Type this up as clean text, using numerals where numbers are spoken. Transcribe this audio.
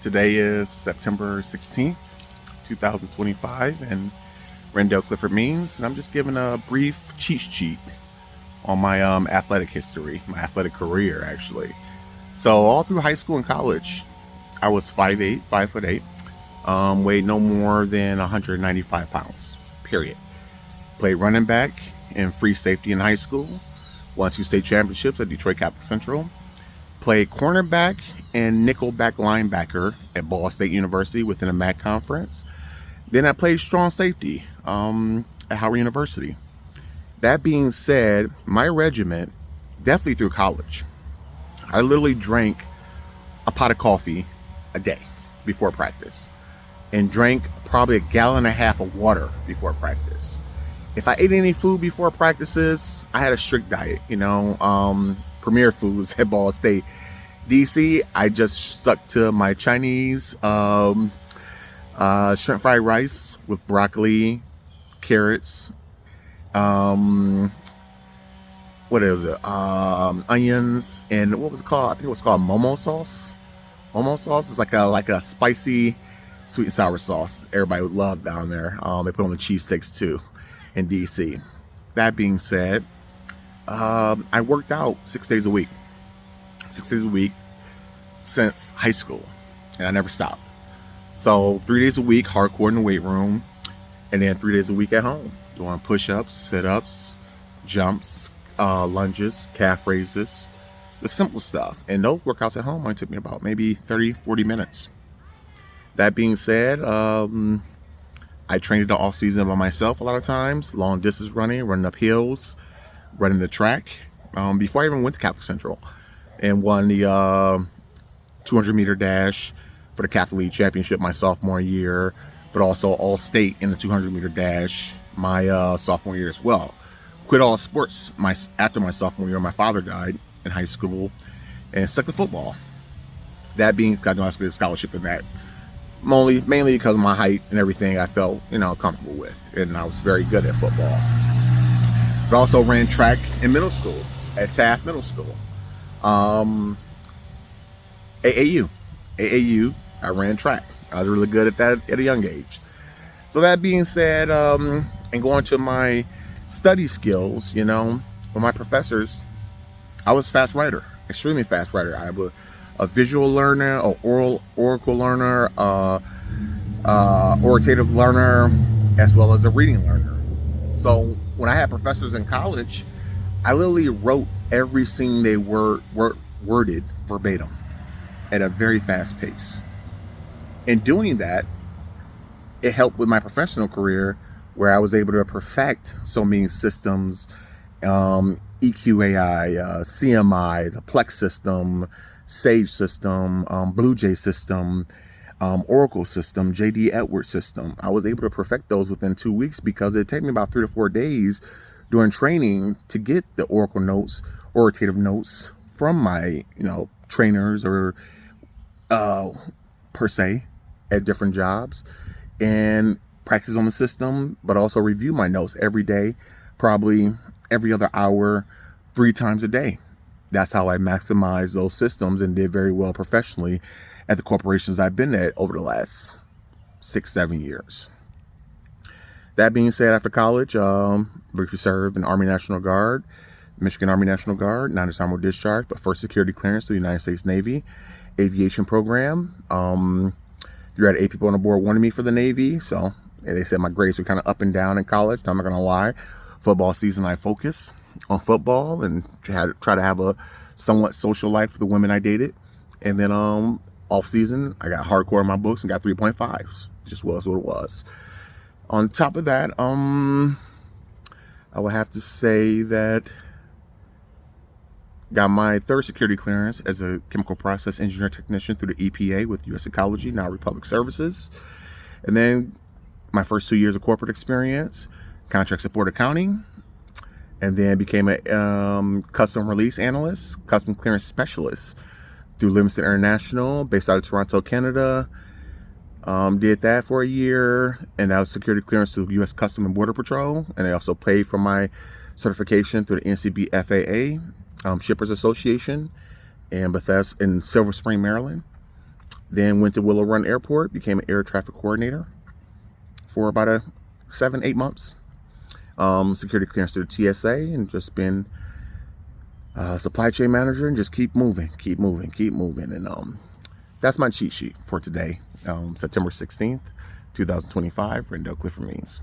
Today is September 16th, 2025, and Randell Clifford means, and I'm just giving a brief cheat sheet on my athletic history, my athletic career, actually. So all through high school and college, I was 5'8", 5'8", weighed no more than 195 pounds, period. Played running back and free safety in high school, won 2 state championships at Detroit Catholic Central, played cornerback and nickelback linebacker at Ball State University within a MAC conference. Then I played strong safety at Howard University. That being said, my regiment, definitely through college, I literally drank a pot of coffee a day before practice and drank probably 1.5 gallons of water before practice. If I ate any food before practices, I had a strict diet, Premier Foods at Ball State. DC, I just stuck to my Chinese shrimp fried rice with broccoli, carrots, what is it? Onions, and what was it called? I think it was called Momo sauce. Momo sauce was like a spicy sweet and sour sauce everybody would love down there. They put on the cheesesteaks too in DC. That being said, I worked out 6 days a week. 6 days a week since high school, and I never stopped. So 3 days a week, hardcore in the weight room, and then 3 days a week at home, doing push-ups, sit-ups, jumps, lunges, calf raises, the simple stuff. And those workouts at home only took me about maybe 30-40 minutes. That being said, I trained in the off season by myself a lot of times, long distance running up hills, running the track, before I even went to Catholic Central, and won the 200-meter dash for the Catholic League Championship my sophomore year, but also all-state in the 200-meter dash my sophomore year as well. Quit all sports after my sophomore year. My father died in high school, and stuck to football. That being, I know I was getting a scholarship in that, mainly because of my height and everything I felt, comfortable with, and I was very good at football. But also ran track in middle school at Taft Middle School. AAU, I ran track. I was really good at that at a young age. So that being said, and going to my study skills, with my professors, I was a fast writer, extremely fast writer. I was a visual learner, an oracle learner, orative learner, as well as a reading learner. So when I had professors in college, I literally wrote everything they worded verbatim at a very fast pace. In doing that, it helped with my professional career, where I was able to perfect so many systems, EQAI, CMI, the Plex system, Sage system, Blue Jay system, Oracle system, JD Edwards system. I was able to perfect those within 2 weeks, because it took me about 3 to 4 days during training to get the Oracle notes, orative notes from my, trainers or per se at different jobs, and practice on the system, but also review my notes every day, probably every other hour, 3 times a day. That's how I maximized those systems and did very well professionally at the corporations I've been at over the last 6-7 years. That being said, after college, briefly served in Army National Guard, Michigan Army National Guard, non-dishonorable discharge, but first security clearance to the United States Navy aviation program. 3 out of 8 people on the board wanted me for the Navy, so they said my grades were kind of up and down in college. I'm not gonna lie. Football season, I focused on football and try to have a somewhat social life for the women I dated. And then off season, I got hardcore in my books and got 3.5s. Just was what it was. On top of that, I would have to say that got my 3rd security clearance as a chemical process engineer technician through the EPA with U.S. Ecology, now Republic Services. And then my first 2 years of corporate experience, contract support accounting, and then became a custom release analyst, custom clearance specialist through Livingston International, based out of Toronto, Canada. Did that for a year, and that was security clearance to U.S. Customs and Border Patrol. And I also paid for my certification through the NCB FAA, Shippers Association, in Bethesda, in Silver Spring, Maryland. Then went to Willow Run Airport, became an air traffic coordinator for about 7-8 months. Security clearance to the TSA, and just been supply chain manager, and just keep moving. And that's my cheat sheet for today, September 16th, 2025. Randell Clifford means.